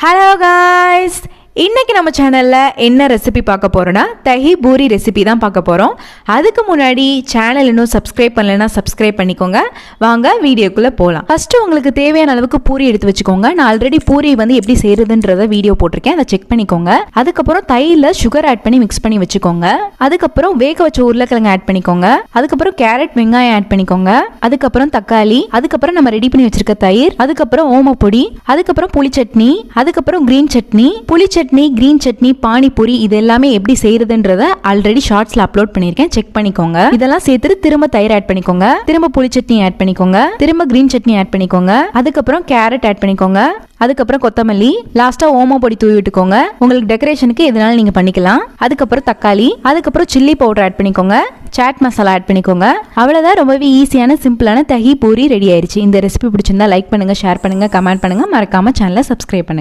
Hello guys, இன்றைக்கி நம்ம சேனலில் என்ன ரெசிபி பார்க்க போகிறோன்னா தஹி பூரி ரெசிபி தான் பார்க்க போகிறோம். அதுக்கு முன்னாடி சேனல் இன்னும் சப்ஸ்கிரைப் பண்ணலைன்னா சப்ஸ்கிரைப் பண்ணிக்கோங்க. வாங்க வீடியோக்குள்ளே போகலாம். ஃபஸ்ட்டு உங்களுக்கு தேவையான அளவுக்கு பூரி எடுத்து வச்சுக்கோங்க. நான் ஆல்ரெடி பூரி எப்படி செய்கிறதுன்றத வீடியோ போட்டிருக்கேன், அதை செக் பண்ணிக்கோங்க. அதுக்கப்புறம் தயிரில் சுகர் ஆட் பண்ணி மிக்ஸ் பண்ணி வச்சுக்கோங்க. அதுக்கப்புறம் வேக வச்ச உருளைக்கிழங்கு ஆட் பண்ணிக்கோங்க. அதுக்கப்புறம் கேரட் வெங்காயம் ஆட் பண்ணிக்கோங்க. அதுக்கப்புறம் தக்காளி, அதுக்கப்புறம் நம்ம ரெடி பண்ணி வச்சிருக்க தயிர், அதுக்கப்புறம் ஓமப்பொடி, அதுக்கப்புறம் புளி சட்னி, அதுக்கப்புறம் கிரீன் சட்னி, புளி சட்னி, கிரீன் சட்னி, பானிபூரி, இது எல்லாமே எப்படி செய்யறதுன்றத ஆல்ரெடி ஷார்ட்ஸ்ல அப்லோட் பண்ணிருக்கேன், செக் பண்ணிக்கோங்க. இதெல்லாம் சேர்த்து திரும்ப தயிர் ஆட் பண்ணிக்கோங்க, திரும்ப புளி சட்னி ஆட் பண்ணிக்கோங்க, திரும்ப கிரீன் சட்னி ஆட் பண்ணிக்கோங்க, அதுக்கப்புறம் கேரட் ஆட் பண்ணிக்கோங்க, அதுக்கப்புறம் கொத்தமல்லி, லாஸ்டா ஓம பொடி தூவி விட்டுக்கோங்க. உங்களுக்கு டெக்கரேஷனுக்கு எதனால நீங்க பண்ணிக்கலாம். அதுக்கப்புறம் தக்காளி, அதுக்கப்புறம் சில்லி பவுடர் ஆட் பண்ணிக்கோங்க, சாட் மசாலா ஆட் பண்ணிக்கோங்க. அவ்வளவுதான், ரொம்பவே ஈஸியான சிம்பிளான தஹி பூரி ரெடி ஆயிருச்சு. இந்த ரெசிபி பிடிச்சிருந்தா லைக் பண்ணுங்க, ஷேர் பண்ணுங்க, கமெண்ட் பண்ணுங்க, மறக்காம சேனலை சப்ஸ்கிரைப் பண்ணுங்க.